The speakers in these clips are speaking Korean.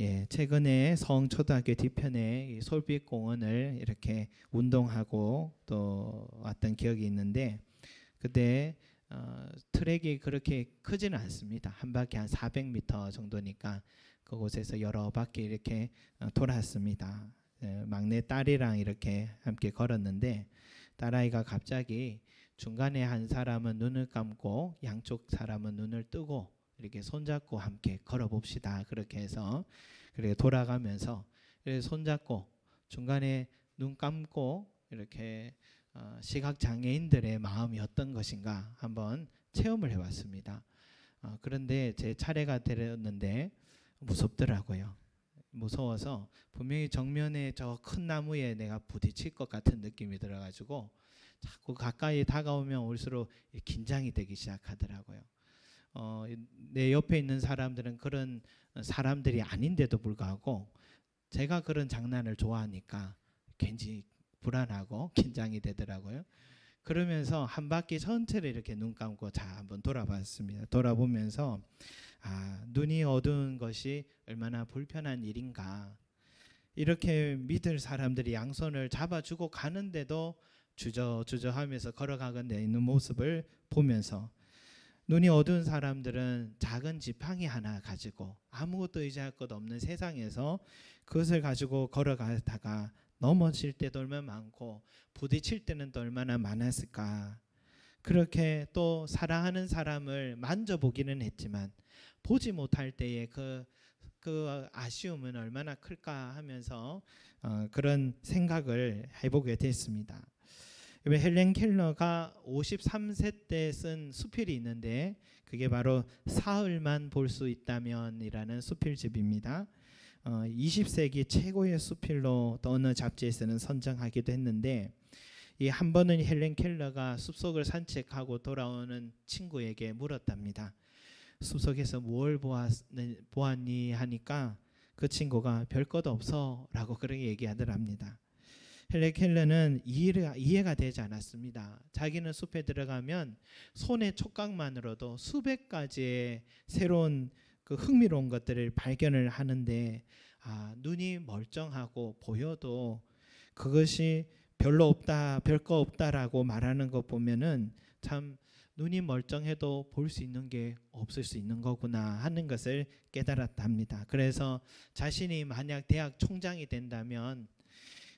예, 최근에 서흥초등학교 뒤편에 이 솔빛공원을 이렇게 운동하고 또 왔던 기억이 있는데, 그때 트랙이 그렇게 크지는 않습니다. 한 바퀴 한 400m 정도니까 그곳에서 여러 바퀴 이렇게 돌았습니다. 예, 막내 딸이랑 이렇게 함께 걸었는데, 딸아이가 갑자기 중간에 한 사람은 눈을 감고 양쪽 사람은 눈을 뜨고 이렇게 손잡고 함께 걸어봅시다. 그렇게 해서 그렇게 돌아가면서 이렇게 손잡고 중간에 눈 감고 이렇게 시각 장애인들의 마음이 어떤 것인가 한번 체험을 해봤습니다. 그런데 제 차례가 되었는데 무섭더라고요. 무서워서 분명히 정면에 저 큰 나무에 내가 부딪힐 것 같은 느낌이 들어가지고 자꾸 가까이 다가오면 올수록 긴장이 되기 시작하더라고요. 내 옆에 있는 사람들은 그런 사람들이 아닌데도 불구하고 제가 그런 장난을 좋아하니까 괜히 불안하고 긴장이 되더라고요. 그러면서 한 바퀴 전체를 이렇게 눈 감고 한번 돌아봤습니다. 돌아보면서 눈이 어두운 것이 얼마나 불편한 일인가. 이렇게 믿을 사람들이 양손을 잡아주고 가는데도 주저주저하면서 걸어가게 있는 모습을 보면서 눈이 어두운 사람들은 작은 지팡이 하나 가지고 아무것도 의지할 것 없는 세상에서 그것을 가지고 걸어가다가 넘어질 때도 얼마나 많고 부딪힐 때는 또 얼마나 많았을까. 그렇게 또 사랑하는 사람을 만져보기는 했지만 보지 못할 때의 그 아쉬움은 얼마나 클까 하면서 그런 생각을 해보게 됐습니다. 헬렌 켈러가 53세 때 쓴 수필이 있는데 그게 바로 사흘만 볼 수 있다면 이라는 수필집입니다. 20세기 최고의 수필로 또 어느 잡지에서는 선정하기도 했는데, 이 한 번은 헬렌 켈러가 숲속을 산책하고 돌아오는 친구에게 물었답니다. 숲속에서 뭘 보았니 하니까 그 친구가 별것 없어 라고 그렇게 얘기하더랍니다. 헬렌 켈러는 이해가 되지 않았습니다. 자기는 숲에 들어가면 손의 촉각만으로도 수백 가지의 새로운 그 흥미로운 것들을 발견을 하는데 눈이 멀쩡하고 보여도 그것이 별로 없다, 별거 없다라고 말하는 것 보면은 참 눈이 멀쩡해도 볼 수 있는 게 없을 수 있는 거구나 하는 것을 깨달았답니다. 그래서 자신이 만약 대학 총장이 된다면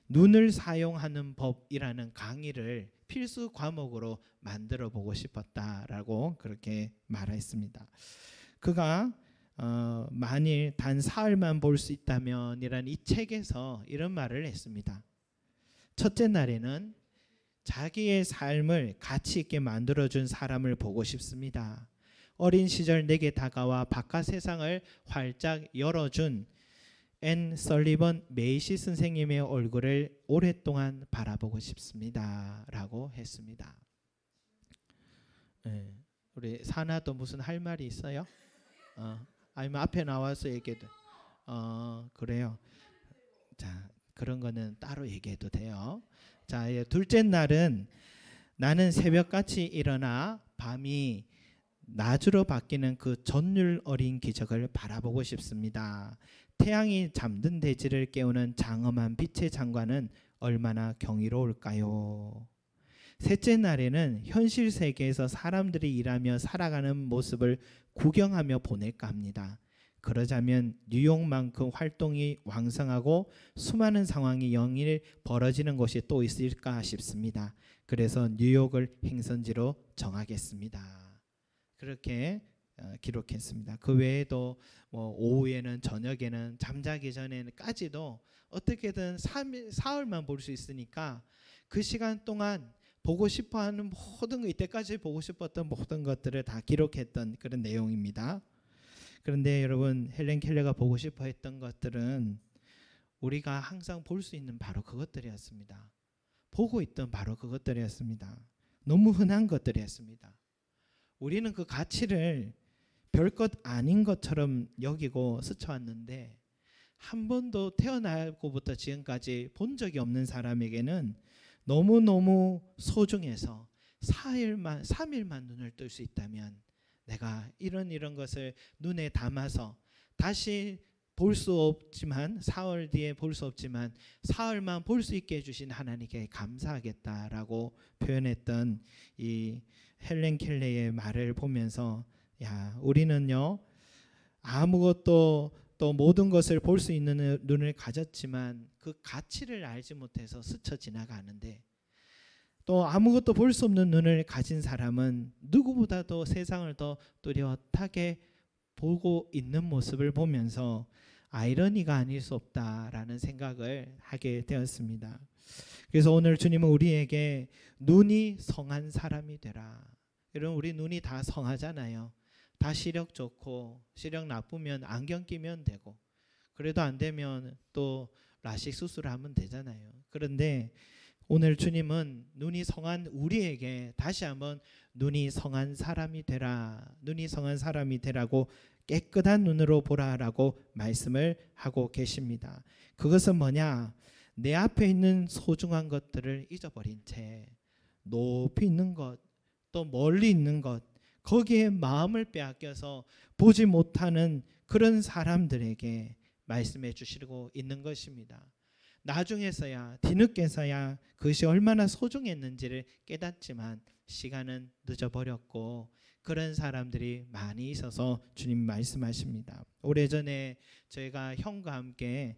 눈을 사용하는 법이라는 강의를 필수 과목으로 만들어 보고 싶었다라고 그렇게 말했습니다. 그가 만일 단 사흘만 볼 수 있다면 이라는 이 책에서 이런 말을 했습니다. 첫째 날에는 자기의 삶을 가치 있게 만들어준 사람을 보고 싶습니다. 어린 시절 내게 다가와 바깥 세상을 활짝 열어준 앤 설리번 메이시 선생님의 얼굴을 오랫동안 바라보고 싶습니다 라고 했습니다. 네, 우리 사나도 무슨 할 말이 있어요? 아니면 앞에 나와서 얘기해도 그래요. 자, 그런 거는 따로 얘기해도 돼요. 자, 둘째 날은 나는 새벽같이 일어나 밤이 낮으로 바뀌는 그 전율 어린 기적을 바라보고 싶습니다. 태양이 잠든 대지를 깨우는 장엄한 빛의 장관은 얼마나 경이로울까요? 셋째 날에는 현실 세계에서 사람들이 일하며 살아가는 모습을 구경하며 보낼까 합니다. 그러자면 뉴욕만큼 활동이 왕성하고 수많은 상황이 연일 벌어지는 곳이 또 있을까 싶습니다. 그래서 뉴욕을 행선지로 정하겠습니다. 그렇게 기록했습니다. 그 외에도 오후에는 저녁에는 잠자기 전에까지도 어떻게든 사흘만 볼 수 있으니까 그 시간 동안 보고 싶어하는 모든 거, 이때까지 보고 싶었던 모든 것들을 다 기록했던 그런 내용입니다. 그런데 여러분, 헬렌 켈러가 보고 싶어 했던 것들은 우리가 항상 볼 수 있는 바로 그것들이었습니다. 보고 있던 바로 그것들이었습니다. 너무 흔한 것들이었습니다. 우리는 그 가치를 별것 아닌 것처럼 여기고 스쳐왔는데 한 번도 태어나고부터 지금까지 본 적이 없는 사람에게는 너무너무 소중해서 3일만 눈을 뜰 수 있다면 내가 이런 것을 눈에 담아서 다시 볼 수 없지만 사흘 뒤에 볼 수 없지만 사흘만 볼 수 있게 해주신 하나님께 감사하겠다라고 표현했던 이 헬렌 켈레의 말을 보면서 야, 우리는요 아무것도 또 모든 것을 볼 수 있는 눈을 가졌지만 그 가치를 알지 못해서 스쳐 지나가는데, 또 아무것도 볼 수 없는 눈을 가진 사람은 누구보다도 세상을 더 뚜렷하게 보고 있는 모습을 보면서 아이러니가 아닐 수 없다라는 생각을 하게 되었습니다. 그래서 오늘 주님은 우리에게 눈이 성한 사람이 되라. 여러분, 우리 눈이 다 성하잖아요. 다 시력 좋고 시력 나쁘면 안경 끼면 되고, 그래도 안 되면 또 라식 수술하면 되잖아요. 그런데 오늘 주님은 눈이 성한 우리에게 다시 한번 눈이 성한 사람이 되라, 눈이 성한 사람이 되라고 깨끗한 눈으로 보라라고 말씀을 하고 계십니다. 그것은 뭐냐? 내 앞에 있는 소중한 것들을 잊어버린 채 높이 있는 것, 또 멀리 있는 것, 거기에 마음을 빼앗겨서 보지 못하는 그런 사람들에게 말씀해 주시고 있는 것입니다. 나중에서야, 뒤늦게서야 그것이 얼마나 소중했는지를 깨닫지만 시간은 늦어버렸고 그런 사람들이 많이 있어서 주님 말씀하십니다. 오래전에 저희가 형과 함께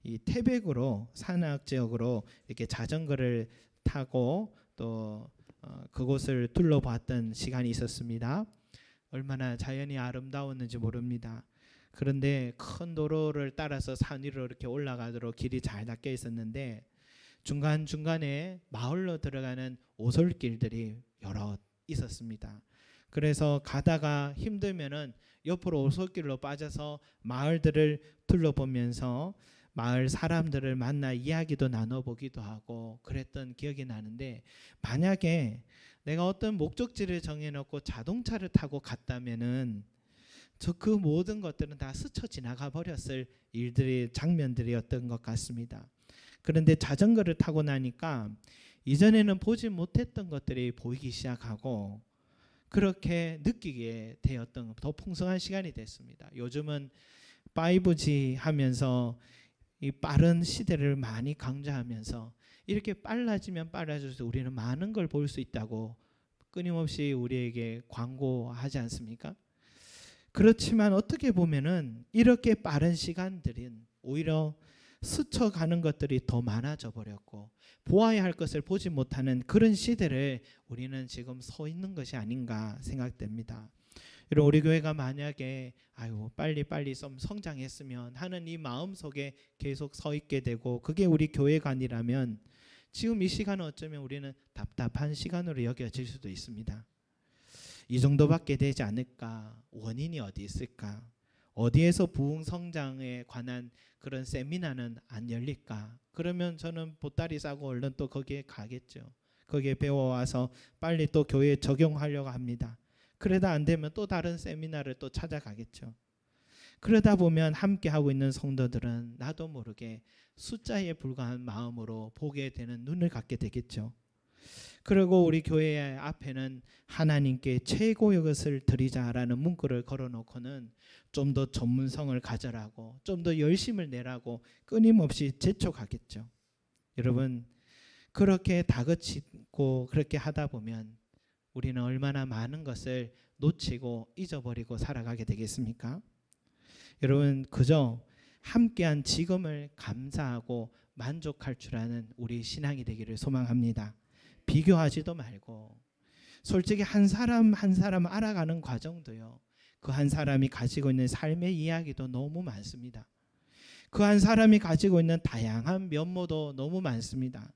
이 태백으로, 산악 지역으로 이렇게 자전거를 타고 또 그곳을 둘러봤던 시간이 있었습니다. 얼마나 자연이 아름다웠는지 모릅니다. 그런데 큰 도로를 따라서 산 위로 이렇게 올라가도록 길이 잘 닦여 있었는데 중간중간에 마을로 들어가는 오솔길들이 여러 있었습니다. 그래서 가다가 힘들면은 옆으로 오솔길로 빠져서 마을들을 둘러보면서 마을 사람들을 만나 이야기도 나눠보기도 하고 그랬던 기억이 나는데, 만약에 내가 어떤 목적지를 정해놓고 자동차를 타고 갔다면은 그 모든 것들은 다 스쳐 지나가 버렸을 일들이, 장면들이었던 것 같습니다. 그런데 자전거를 타고 나니까 이전에는 보지 못했던 것들이 보이기 시작하고 그렇게 느끼게 되었던 더 풍성한 시간이 됐습니다. 요즘은 5G 하면서 이 빠른 시대를 많이 강조하면서 이렇게 빨라지면 빨라질수록 우리는 많은 걸 볼 수 있다고 끊임없이 우리에게 광고하지 않습니까? 그렇지만 어떻게 보면은 이렇게 빠른 시간들은 오히려 스쳐가는 것들이 더 많아져 버렸고 보아야 할 것을 보지 못하는 그런 시대를 우리는 지금 서 있는 것이 아닌가 생각됩니다. 여러분, 우리 교회가 만약에 빨리 좀 성장했으면 하는 이 마음 속에 계속 서 있게 되고 그게 우리 교회가 아니라면 지금 이 시간은 어쩌면 우리는 답답한 시간으로 여겨질 수도 있습니다. 이 정도밖에 되지 않을까? 원인이 어디 있을까? 어디에서 부흥 성장에 관한 그런 세미나는 안 열릴까? 그러면 저는 보따리 싸고 얼른 또 거기에 가겠죠. 거기에 배워와서 빨리 또 교회에 적용하려고 합니다. 그러다 안 되면 또 다른 세미나를 또 찾아가겠죠. 그러다 보면 함께 하고 있는 성도들은 나도 모르게 숫자에 불과한 마음으로 보게 되는 눈을 갖게 되겠죠. 그리고 우리 교회 앞에는 하나님께 최고의 것을 드리자라는 문구를 걸어놓고는 좀 더 전문성을 가져라고, 좀 더 열심을 내라고 끊임없이 재촉하겠죠. 여러분, 그렇게 다그치고 그렇게 하다 보면 우리는 얼마나 많은 것을 놓치고 잊어버리고 살아가게 되겠습니까? 여러분, 그저 함께한 지금을 감사하고 만족할 줄 아는 우리 신앙이 되기를 소망합니다. 비교하지도 말고, 솔직히 한 사람 한 사람 알아가는 과정도요, 그 한 사람이 가지고 있는 삶의 이야기도 너무 많습니다. 그 한 사람이 가지고 있는 다양한 면모도 너무 많습니다.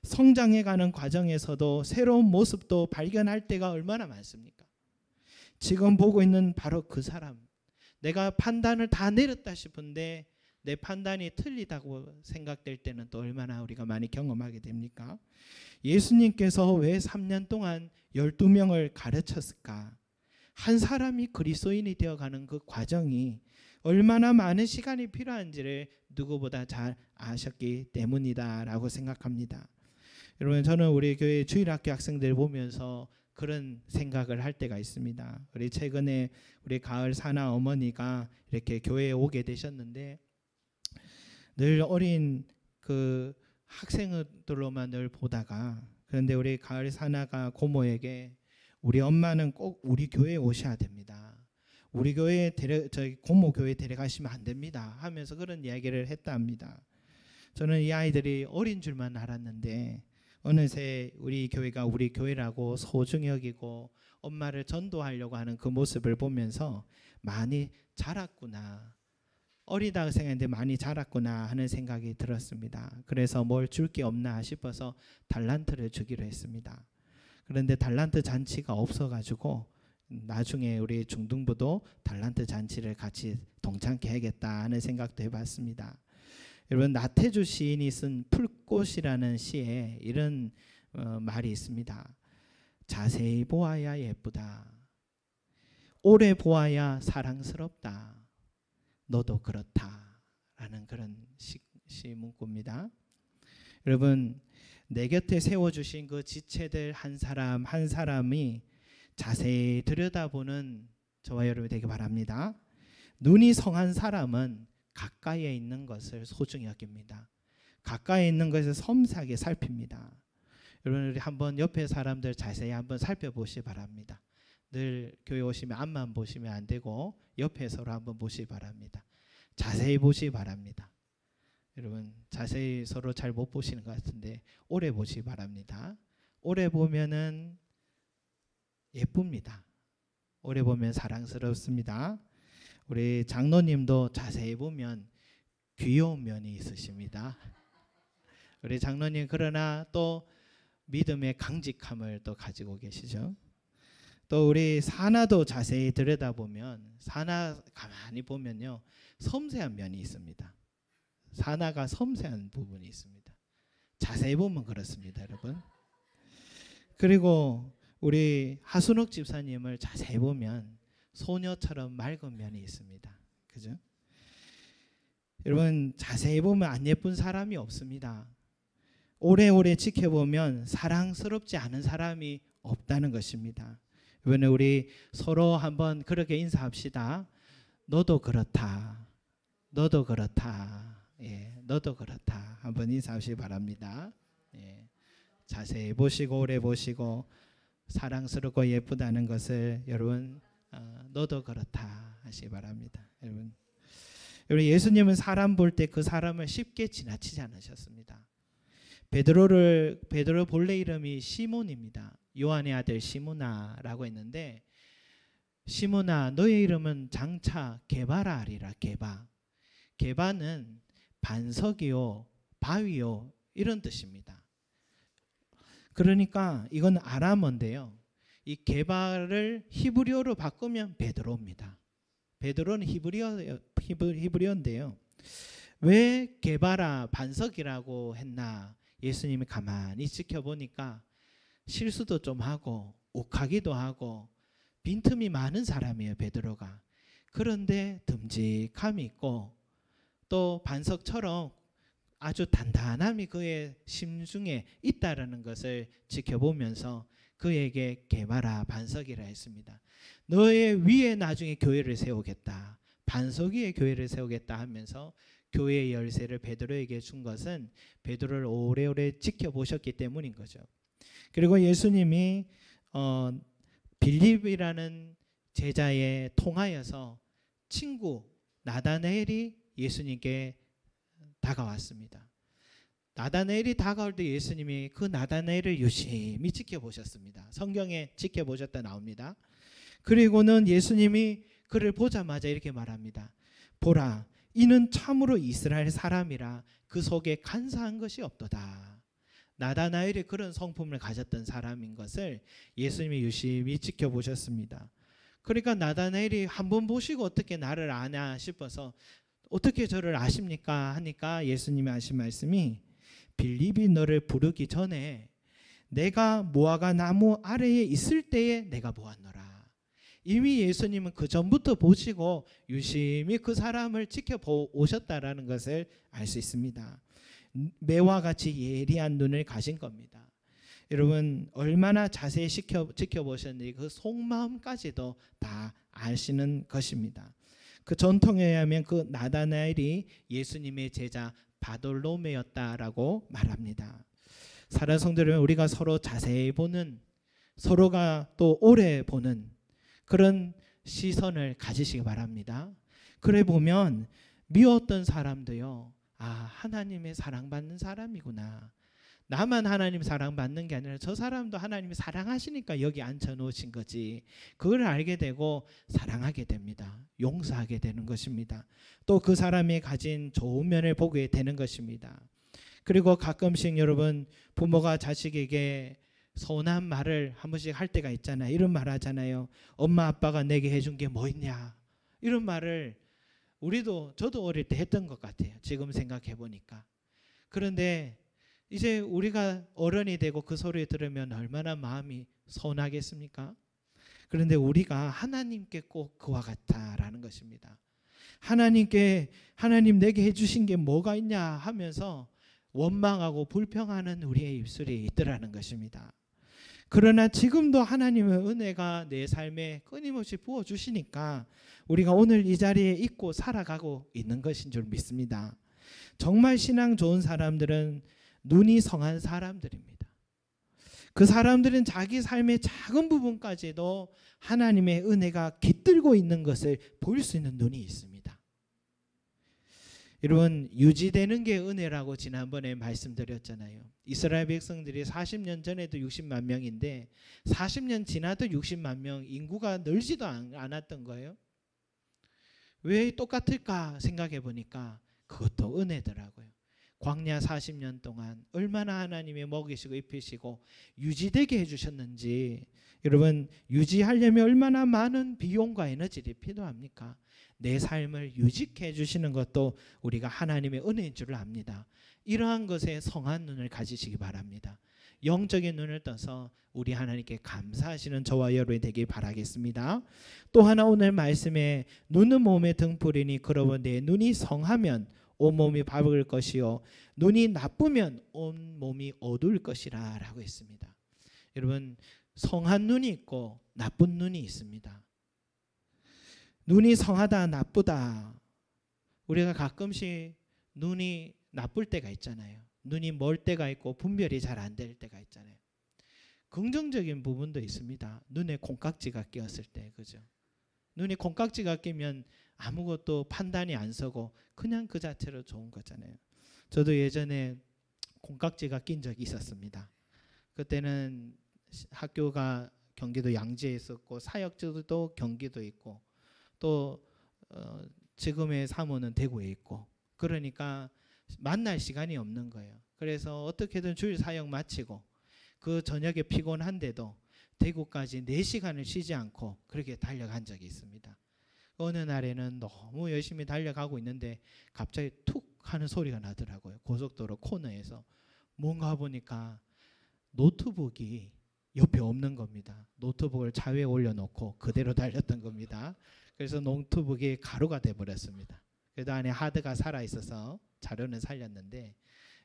성장해가는 과정에서도 새로운 모습도 발견할 때가 얼마나 많습니까? 지금 보고 있는 바로 그 사람, 내가 판단을 다 내렸다 싶은데 내 판단이 틀리다고 생각될 때는 또 얼마나 우리가 많이 경험하게 됩니까? 예수님께서 왜 3년 동안 12명을 가르쳤을까? 한 사람이 그리스도인이 되어가는 그 과정이 얼마나 많은 시간이 필요한지를 누구보다 잘 아셨기 때문이다 라고 생각합니다. 여러분, 저는 우리 교회 주일학교 학생들 보면서 그런 생각을 할 때가 있습니다. 우리 최근에 우리 가을 사나 어머니가 이렇게 교회에 오게 되셨는데 늘 어린 그 학생들로만 늘 보다가, 그런데 우리 가을 사나가 고모에게 우리 엄마는 꼭 우리 교회에 오셔야 됩니다. 우리 교회에 저희 고모 교회에 데려가시면 안 됩니다 하면서 그런 이야기를 했다 합니다. 저는 이 아이들이 어린 줄만 알았는데 어느새 우리 교회가 우리 교회라고 소중히 여기고 엄마를 전도하려고 하는 그 모습을 보면서 많이 자랐구나, 어리다고 생각했는데 많이 자랐구나 하는 생각이 들었습니다. 그래서 뭘 줄 게 없나 싶어서 달란트를 주기로 했습니다. 그런데 달란트 잔치가 없어가지고 나중에 우리 중등부도 달란트 잔치를 같이 동참케 해야겠다 하는 생각도 해봤습니다. 여러분, 나태주 시인이 쓴 풀꽃이라는 시에 이런 말이 있습니다. 자세히 보아야 예쁘다. 오래 보아야 사랑스럽다. 너도 그렇다. 라는 그런 시 문구입니다. 여러분, 내 곁에 세워주신 그 지체들 한 사람 한 사람이 자세히 들여다보는 저와 여러분이 되기 바랍니다. 눈이 성한 사람은 가까이에 있는 것을 소중히 여깁니다. 가까이에 있는 것을 섬세하게 살핍니다. 여러분, 우리 한번 옆에 사람들 자세히 한번 살펴보시기 바랍니다. 늘 교회 오시면 앞만 보시면 안 되고 옆에 서로 한번 보시기 바랍니다. 자세히 보시기 바랍니다. 여러분, 자세히 서로 잘 못 보시는 것 같은데 오래 보시기 바랍니다. 오래 보면은 예쁩니다. 오래 보면 사랑스럽습니다. 우리 장로님도 자세히 보면 귀여운 면이 있으십니다. 우리 장로님, 그러나 또 믿음의 강직함을 또 가지고 계시죠. 또 우리 사나도 자세히 들여다보면, 사나 가만히 보면요, 섬세한 면이 있습니다. 사나가 섬세한 부분이 있습니다. 자세히 보면 그렇습니다, 여러분. 그리고 우리 하순옥 집사님을 자세히 보면 소녀처럼 맑은 면이 있습니다. 그죠? 여러분, 자세히 보면 안 예쁜 사람이 없습니다. 오래오래 지켜보면 사랑스럽지 않은 사람이 없다는 것입니다. 이번에 우리 서로 한번 그렇게 인사합시다. 너도 그렇다. 너도 그렇다. 예, 너도 그렇다. 한번 인사하시기 바랍니다. 예, 자세히 보시고 오래 보시고 사랑스럽고 예쁘다는 것을 여러분, 너도 그렇다 하시기 바랍니다. 여러분, 예수님은 사람 볼 때 그 사람을 쉽게 지나치지 않으셨습니다. 베드로 본래 이름이 시몬입니다. 요한의 아들 시므나라고 했는데, 시므나 너의 이름은 장차 게바라 하리라. 게바는 반석이요 바위요 이런 뜻입니다. 그러니까 이건 아람어인데요, 이 게바를 히브리어로 바꾸면 베드로입니다. 베드로는 히브리어인데요, 왜 게바라 반석이라고 했나 예수님이 가만히 지켜보니까 실수도 좀 하고 욱하기도 하고 빈틈이 많은 사람이에요, 베드로가. 그런데 듬직함이 있고 또 반석처럼 아주 단단함이 그의 심중에 있다라는 것을 지켜보면서 그에게 게바라 반석이라 했습니다. 너의 위에 나중에 교회를 세우겠다, 반석 위에 교회를 세우겠다 하면서 교회의 열쇠를 베드로에게 준 것은 베드로를 오래오래 지켜보셨기 때문인 거죠. 그리고 예수님이 빌립이라는 제자에 통하여서 친구 나다나엘이 예수님께 다가왔습니다. 나다나엘이 다가올 때 예수님이 그 나다나엘을 유심히 지켜보셨습니다. 성경에 지켜보셨다 나옵니다. 그리고는 예수님이 그를 보자마자 이렇게 말합니다. 보라, 이는 참으로 이스라엘 사람이라 그 속에 간사한 것이 없도다. 나다나엘이 그런 성품을 가졌던 사람인 것을 예수님이 유심히 지켜보셨습니다. 그러니까 나다나엘이 한번 보시고 어떻게 나를 아냐 싶어서 어떻게 저를 아십니까 하니까 예수님이 하신 말씀이, 빌립이 너를 부르기 전에 내가 무화과 나무 아래에 있을 때에 내가 보았노라. 이미 예수님은 그 전부터 보시고 유심히 그 사람을 지켜보셨다라는 것을 알 수 있습니다. 매와 같이 예리한 눈을 가진 겁니다. 여러분 얼마나 자세히 지켜보셨는지 그 속마음까지도 다 아시는 것입니다. 그 전통에 의하면 그 나다나엘이 예수님의 제자 바돌로메였다라고 말합니다. 사랑하는 성도 여러분, 우리가 서로 자세히 보는, 서로가 또 오래 보는 그런 시선을 가지시기 바랍니다. 그래 보면 미웠던 사람도요, 아, 하나님의 사랑받는 사람이구나. 나만 하나님 사랑받는 게 아니라 저 사람도 하나님이 사랑하시니까 여기 앉혀놓으신 거지. 그걸 알게 되고 사랑하게 됩니다. 용서하게 되는 것입니다. 또 그 사람이 가진 좋은 면을 보게 되는 것입니다. 그리고 가끔씩 여러분 부모가 자식에게 서운한 말을 한 번씩 할 때가 있잖아요. 이런 말 하잖아요. 엄마 아빠가 내게 해준 게 뭐 있냐. 이런 말을 저도 어릴 때 했던 것 같아요. 지금 생각해 보니까. 그런데 이제 우리가 어른이 되고 그 소리 들으면 얼마나 마음이 서운하겠습니까? 그런데 우리가 하나님께 꼭 그와 같다라는 것입니다. 하나님 내게 해주신 게 뭐가 있냐 하면서 원망하고 불평하는 우리의 입술이 있더라는 것입니다. 그러나 지금도 하나님의 은혜가 내 삶에 끊임없이 부어주시니까 우리가 오늘 이 자리에 있고 살아가고 있는 것인 줄 믿습니다. 정말 신앙 좋은 사람들은 눈이 성한 사람들입니다. 그 사람들은 자기 삶의 작은 부분까지도 하나님의 은혜가 깃들고 있는 것을 볼 수 있는 눈이 있습니다. 여러분, 유지되는 게 은혜라고 지난번에 말씀드렸잖아요. 이스라엘 백성들이 40년 전에도 60만 명인데 40년 지나도 60만 명, 인구가 늘지도 않았던 거예요. 왜 똑같을까 생각해 보니까 그것도 은혜더라고요. 광야 40년 동안 얼마나 하나님이 먹이시고 입히시고 유지되게 해주셨는지, 여러분 유지하려면 얼마나 많은 비용과 에너지를 필요합니까? 내 삶을 유지케 해주시는 것도 우리가 하나님의 은혜인 줄 압니다. 이러한 것에 성한 눈을 가지시기 바랍니다. 영적인 눈을 떠서 우리 하나님께 감사하시는 저와 여러분이 되길 바라겠습니다. 또 하나 오늘 말씀에 눈은 몸의 등불이니 그러면 내 눈이 성하면 온몸이 밝을 것이요 눈이 나쁘면 온몸이 어두울 것이라 라고 했습니다. 여러분, 성한 눈이 있고 나쁜 눈이 있습니다. 눈이 성하다 나쁘다, 우리가 가끔씩 눈이 나쁠 때가 있잖아요. 눈이 멀 때가 있고 분별이 잘 안 될 때가 있잖아요. 긍정적인 부분도 있습니다. 눈에 콩깍지가 끼었을 때, 그죠? 눈에 콩깍지가 끼면 아무것도 판단이 안 서고 그냥 그 자체로 좋은 거잖아요. 저도 예전에 콩깍지가 낀 적이 있었습니다. 그때는 학교가 경기도 양지에 있었고 사역지도 경기도 있고 또 지금의 사무는 대구에 있고, 그러니까 만날 시간이 없는 거예요. 그래서 어떻게든 주일 사역 마치고 그 저녁에 피곤한데도 대구까지 4시간을 쉬지 않고 그렇게 달려간 적이 있습니다. 어느 날에는 너무 열심히 달려가고 있는데 갑자기 툭 하는 소리가 나더라고요. 고속도로 코너에서. 뭔가 보니까 노트북이 옆에 없는 겁니다. 노트북을 차위에 올려놓고 그대로 달렸던 겁니다. 그래서 노트북이 가루가 돼버렸습니다. 그래도 안에 하드가 살아있어서 자료는 살렸는데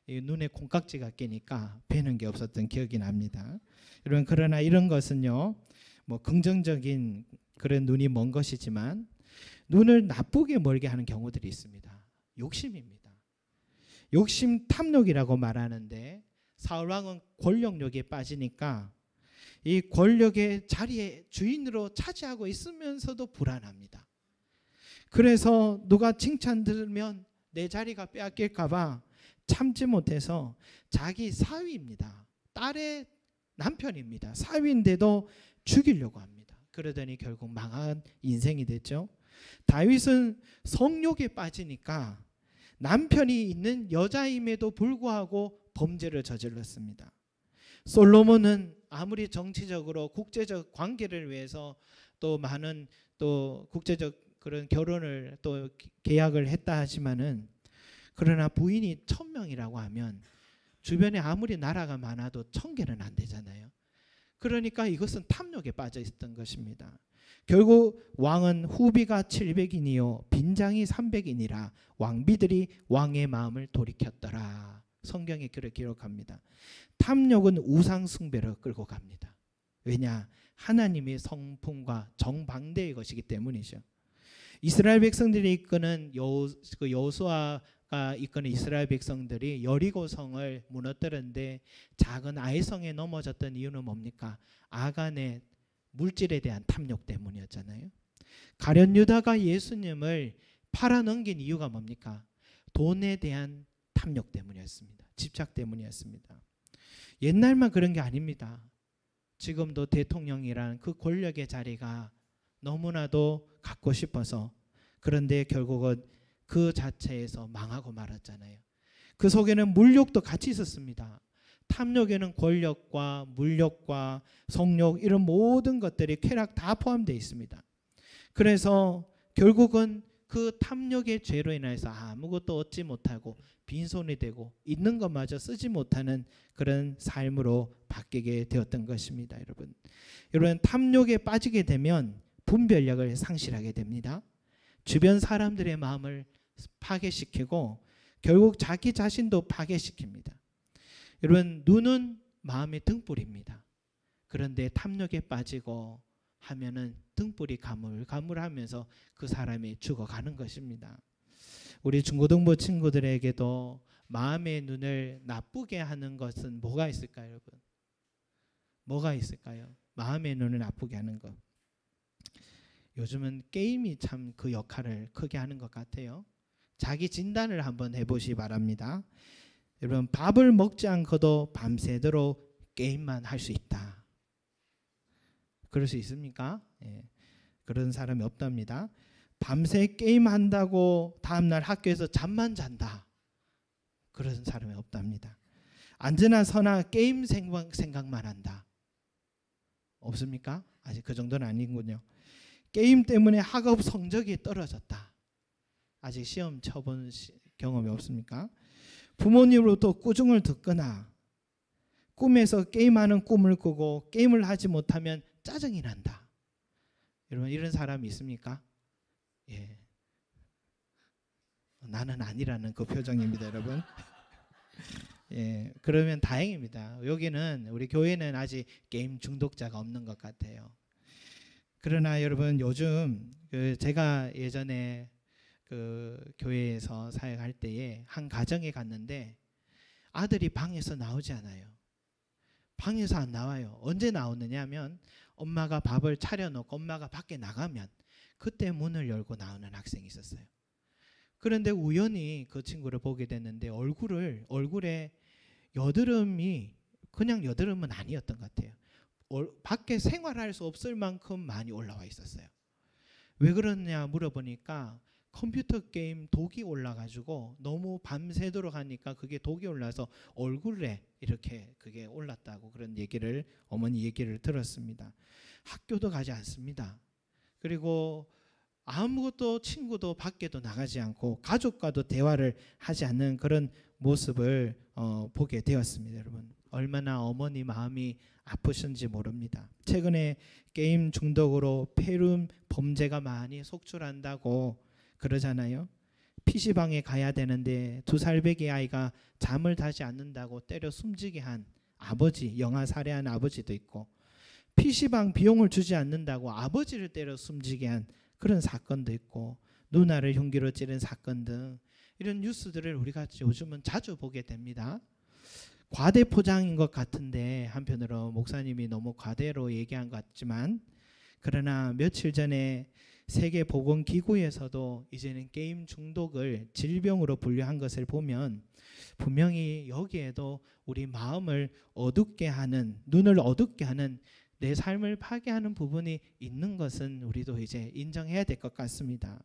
이 눈에 콩깍지가 끼니까 뵈는 게 없었던 기억이 납니다. 여러분, 그러나 이런 것은요, 뭐 긍정적인 그런 눈이 먼 것이지만 눈을 나쁘게 멀게 하는 경우들이 있습니다. 욕심입니다. 욕심 탐욕이라고 말하는데 사울왕은 권력욕에 빠지니까 이 권력의 자리에 주인으로 차지하고 있으면서도 불안합니다. 그래서 누가 칭찬 들으면 내 자리가 빼앗길까 봐 참지 못해서 자기 사위입니다. 딸의 남편입니다. 사위인데도 죽이려고 합니다. 그러더니 결국 망한 인생이 됐죠. 다윗은 성욕에 빠지니까 남편이 있는 여자임에도 불구하고 범죄를 저질렀습니다. 솔로몬은 아무리 정치적으로 국제적 관계를 위해서 또 많은 또 국제적 그런 결혼을 또 계약을 했다 하지만은, 그러나 부인이 1000명이라고 하면 주변에 아무리 나라가 많아도 1000개는 안 되잖아요. 그러니까 이것은 탐욕에 빠져 있었던 것입니다. 결국 왕은 후비가 700인이요 빈장이 300인이라 왕비들이 왕의 마음을 돌이켰더라. 성경에 그렇게 기록합니다. 탐욕은 우상 숭배로 끌고 갑니다. 왜냐? 하나님의 성품과 정반대의 것이기 때문이죠. 이스라엘 백성들이 이끄는 여호수아가 이끄는 이스라엘 백성들이 여리고성을 무너뜨렸는데 작은 아이성에 넘어졌던 이유는 뭡니까? 아간의 물질에 대한 탐욕 때문이었잖아요. 가룟 유다가 예수님을 팔아넘긴 이유가 뭡니까? 돈에 대한 탐욕 때문이었습니다. 집착 때문이었습니다. 옛날만 그런 게 아닙니다. 지금도 대통령이란 그 권력의 자리가 너무나도 갖고 싶어서, 그런데 결국은 그 자체에서 망하고 말았잖아요. 그 속에는 물욕도 같이 있었습니다. 탐욕에는 권력과 물욕과 성욕 이런 모든 것들이 쾌락 다 포함되어 있습니다. 그래서 결국은 그 탐욕의 죄로 인해서 아무것도 얻지 못하고 빈손이 되고 있는 것마저 쓰지 못하는 그런 삶으로 바뀌게 되었던 것입니다. 여러분 탐욕에 빠지게 되면 분별력을 상실하게 됩니다. 주변 사람들의 마음을 파괴시키고 결국 자기 자신도 파괴시킵니다. 여러분 눈은 마음의 등불입니다. 그런데 탐욕에 빠지고 하면은 등불이 가물가물하면서 그 사람이 죽어가는 것입니다. 우리 중고등부 친구들에게도 마음의 눈을 나쁘게 하는 것은 뭐가 있을까요, 여러분? 뭐가 있을까요? 마음의 눈을 나쁘게 하는 것. 요즘은 게임이 참 그 역할을 크게 하는 것 같아요. 자기 진단을 한번 해보시기 바랍니다. 여러분 밥을 먹지 않고도 밤새도록 게임만 할 수 있다. 그럴 수 있습니까? 예, 그런 사람이 없답니다. 밤새 게임한다고 다음날 학교에서 잠만 잔다. 그런 사람이 없답니다. 안전한 선화 게임 생각만 한다. 없습니까? 아직 그 정도는 아니군요. 게임 때문에 학업 성적이 떨어졌다. 아직 시험 쳐본 경험이 없습니까? 부모님으로부터 꾸중을 듣거나 꿈에서 게임하는 꿈을 꾸고 게임을 하지 못하면 짜증이 난다. 여러분 이런 사람이 있습니까? 예. 나는 아니라는 그 표정입니다, 여러분. 예, 그러면 다행입니다. 여기는 우리 교회는 아직 게임 중독자가 없는 것 같아요. 그러나 여러분 요즘 제가 예전에 그 교회에서 사역할 때에 한 가정에 갔는데 아들이 방에서 나오지 않아요. 방에서 안 나와요. 언제 나오느냐 하면 엄마가 밥을 차려놓고 엄마가 밖에 나가면 그때 문을 열고 나오는 학생이 있었어요. 그런데 우연히 그 친구를 보게 됐는데 얼굴에 여드름이 그냥 여드름은 아니었던 것 같아요. 밖에 생활할 수 없을 만큼 많이 올라와 있었어요. 왜 그러냐 물어보니까 컴퓨터 게임 독이 올라가지고 너무 밤새도록 하니까 그게 독이 올라서 얼굴에 이렇게 그게 올랐다고 그런 어머니 얘기를 들었습니다. 학교도 가지 않습니다. 그리고 아무것도 친구도 밖에도 나가지 않고 가족과도 대화를 하지 않는 그런 모습을 보게 되었습니다. 여러분 얼마나 어머니 마음이 아프신지 모릅니다. 최근에 게임 중독으로 폐렴 범죄가 많이 속출한다고 그러잖아요. PC방에 가야 되는데 2살배기 아이가 잠을 자지 않는다고 때려 숨지게 한 아버지, 영아 살해한 아버지도 있고 PC방 비용을 주지 않는다고 아버지를 때려 숨지게 한 그런 사건도 있고 누나를 흉기로 찌른 사건 등 이런 뉴스들을 우리가 요즘은 자주 보게 됩니다. 과대 포장인 것 같은데 한편으로 목사님이 너무 과대로 얘기한 것 같지만 그러나 며칠 전에 세계보건기구에서도 이제는 게임 중독을 질병으로 분류한 것을 보면 분명히 여기에도 우리 마음을 어둡게 하는 눈을 어둡게 하는 내 삶을 파괴하는 부분이 있는 것은 우리도 이제 인정해야 될 것 같습니다.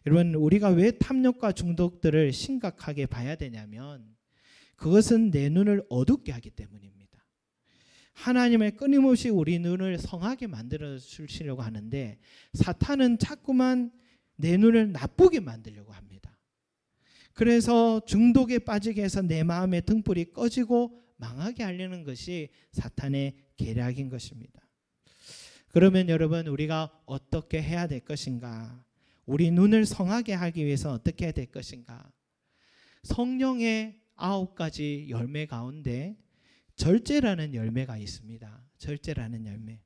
여러분 우리가 왜 탐욕과 중독들을 심각하게 봐야 되냐면 그것은 내 눈을 어둡게 하기 때문입니다. 하나님을 끊임없이 우리 눈을 성하게 만들어 주시려고 하는데 사탄은 자꾸만 내 눈을 나쁘게 만들려고 합니다. 그래서 중독에 빠지게 해서 내 마음의 등불이 꺼지고 망하게 하려는 것이 사탄의 계략인 것입니다. 그러면 여러분 우리가 어떻게 해야 될 것인가? 우리 눈을 성하게 하기 위해서 어떻게 해야 될 것인가? 성령의 9가지 열매 가운데 절제라는 열매가 있습니다. 절제라는 열매.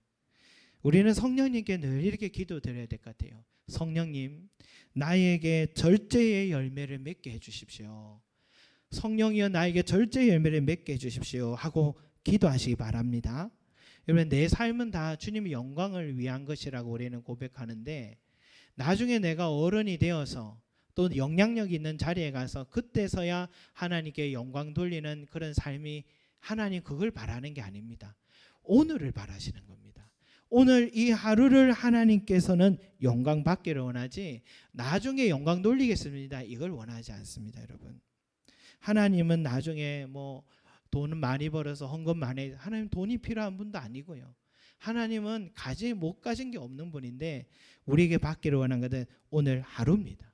우리는 성령님께 늘 이렇게 기도드려야 될 것 같아요. 성령님, 나에게 절제의 열매를 맺게 해주십시오. 성령이여 나에게 절제의 열매를 맺게 해주십시오 하고 기도하시기 바랍니다. 여러분, 내 삶은 다 주님의 영광을 위한 것이라고 우리는 고백하는데, 나중에 내가 어른이 되어서 또 영향력 있는 자리에 가서 그때서야 하나님께 영광 돌리는 그런 삶이, 하나님 그걸 바라는 게 아닙니다. 오늘을 바라시는 겁니다. 오늘 이 하루를 하나님께서는 영광 받기를 원하지, 나중에 영광 돌리겠습니다 이걸 원하지 않습니다. 여러분, 하나님은 나중에 뭐 돈은 많이 벌어서 헌금 많이, 하나님 돈이 필요한 분도 아니고요. 하나님은 못 가진 게 없는 분인데 우리에게 받기를 원하는 것은 오늘 하루입니다.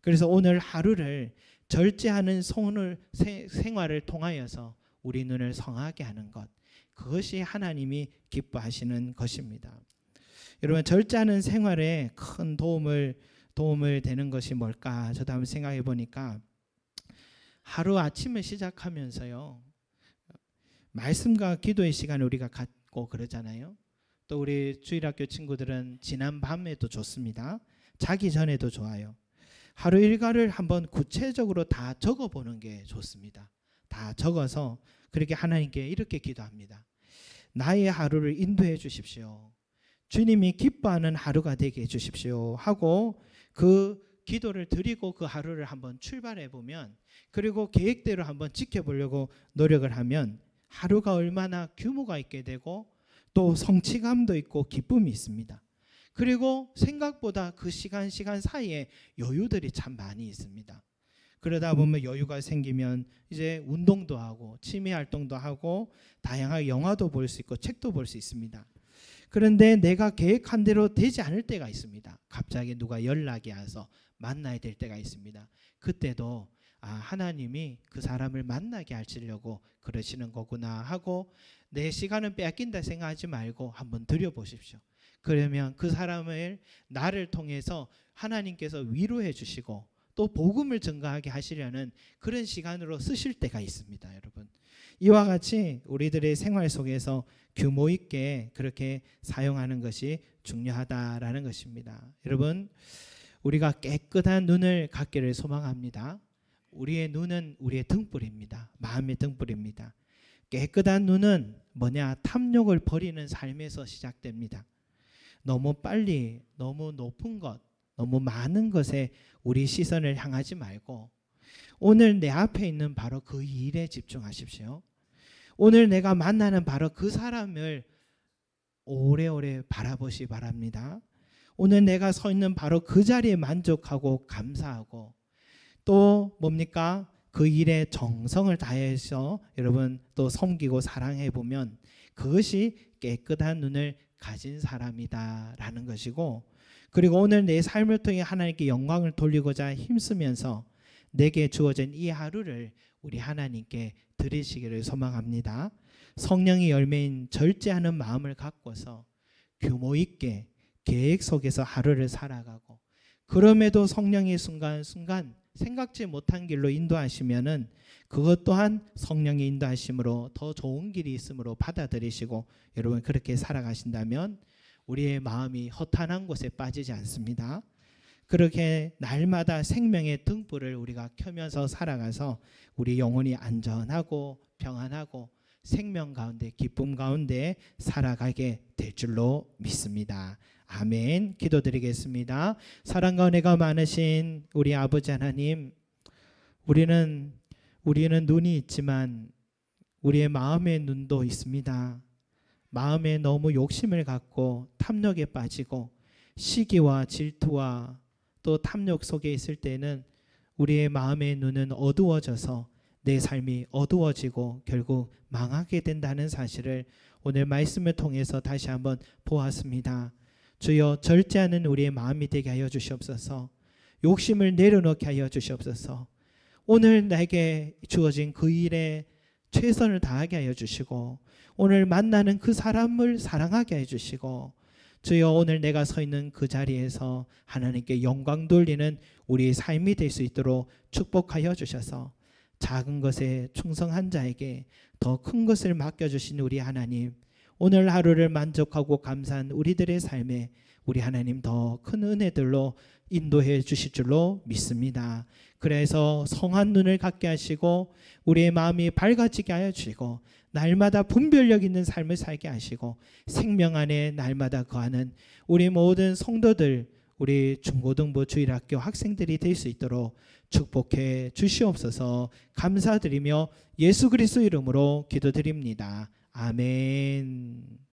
그래서 오늘 하루를 절제하는 생활을 통하여서 우리 눈을 성하게 하는 것, 그것이 하나님이 기뻐하시는 것입니다. 여러분, 절제하는 생활에 큰 도움을 되는 것이 뭘까? 저도 한번 생각해 보니까, 하루 아침을 시작하면서요, 말씀과 기도의 시간을 우리가 갖고 그러잖아요. 또 우리 주일학교 친구들은 지난 밤에도 좋습니다. 자기 전에도 좋아요. 하루 일과를 한번 구체적으로 다 적어보는 게 좋습니다. 다 적어서 그렇게 하나님께 이렇게 기도합니다. 나의 하루를 인도해 주십시오. 주님이 기뻐하는 하루가 되게 해 주십시오 하고 그 기도를 드리고 그 하루를 한번 출발해 보면, 그리고 계획대로 한번 지켜보려고 노력을 하면 하루가 얼마나 규모가 있게 되고 또 성취감도 있고 기쁨이 있습니다. 그리고 생각보다 그 시간 사이에 여유들이 참 많이 있습니다. 그러다 보면 여유가 생기면 이제 운동도 하고 취미 활동도 하고 다양하게 영화도 볼 수 있고 책도 볼 수 있습니다. 그런데 내가 계획한 대로 되지 않을 때가 있습니다. 갑자기 누가 연락이 와서 만나야 될 때가 있습니다. 그때도 하나님이 그 사람을 만나게 하시려고 그러시는 거구나 하고, 내 시간은 빼앗긴다 생각하지 말고 한번 드려보십시오. 그러면 그 사람을 나를 통해서 하나님께서 위로해 주시고 또 복음을 증가하게 하시려는 그런 시간으로 쓰실 때가 있습니다. 여러분, 이와 같이 우리들의 생활 속에서 규모 있게 그렇게 사용하는 것이 중요하다라는 것입니다. 여러분, 우리가 깨끗한 눈을 갖기를 소망합니다. 우리의 눈은 우리의 등불입니다. 마음의 등불입니다. 깨끗한 눈은 뭐냐? 탐욕을 버리는 삶에서 시작됩니다. 너무 빨리, 너무 높은 것, 너무 많은 것에 우리 시선을 향하지 말고 오늘 내 앞에 있는 바로 그 일에 집중하십시오. 오늘 내가 만나는 바로 그 사람을 오래오래 바라보시 바랍니다. 오늘 내가 서 있는 바로 그 자리에 만족하고 감사하고 또 뭡니까? 그 일에 정성을 다해서 여러분 또 섬기고 사랑해 보면 그것이 깨끗한 눈을 가진 사람이다라는 것이고, 그리고 오늘 내 삶을 통해 하나님께 영광을 돌리고자 힘쓰면서 내게 주어진 이 하루를 우리 하나님께 드리시기를 소망합니다. 성령의 열매인 절제하는 마음을 갖고서 규모 있게 계획 속에서 하루를 살아가고, 그럼에도 성령의 순간순간 생각지 못한 길로 인도하시면은 그것 또한 성령의 인도하심으로 더 좋은 길이 있으므로 받아들이시고 여러분 그렇게 살아가신다면 우리의 마음이 허탄한 곳에 빠지지 않습니다. 그렇게 날마다 생명의 등불을 우리가 켜면서 살아가서 우리 영혼이 안전하고 평안하고 생명 가운데 기쁨 가운데 살아가게 될 줄로 믿습니다. 아멘. 기도드리겠습니다. 사랑과 은혜가 많으신 우리 아버지 하나님, 우리는 눈이 있지만 우리의 마음의 눈도 있습니다. 마음에 너무 욕심을 갖고 탐욕에 빠지고 시기와 질투와 또 탐욕 속에 있을 때는 우리의 마음의 눈은 어두워져서 내 삶이 어두워지고 결국 망하게 된다는 사실을 오늘 말씀을 통해서 다시 한번 보았습니다. 주여, 절제하는 우리의 마음이 되게 하여 주시옵소서. 욕심을 내려놓게 하여 주시옵소서. 오늘 내게 주어진 그 일에 최선을 다하게 하여 주시고 오늘 만나는 그 사람을 사랑하게 해주시고, 주여 오늘 내가 서 있는 그 자리에서 하나님께 영광 돌리는 우리의 삶이 될 수 있도록 축복하여 주셔서 작은 것에 충성한 자에게 더 큰 것을 맡겨주신 우리 하나님, 오늘 하루를 만족하고 감사한 우리들의 삶에 우리 하나님 더 큰 은혜들로 인도해 주실 줄로 믿습니다. 그래서 성한 눈을 갖게 하시고 우리의 마음이 밝아지게 하여 주시고 날마다 분별력 있는 삶을 살게 하시고 생명 안에 날마다 거하는 우리 모든 성도들, 우리 중고등부 주일학교 학생들이 될 수 있도록 축복해 주시옵소서. 감사드리며 예수 그리스도 이름으로 기도드립니다. 아멘.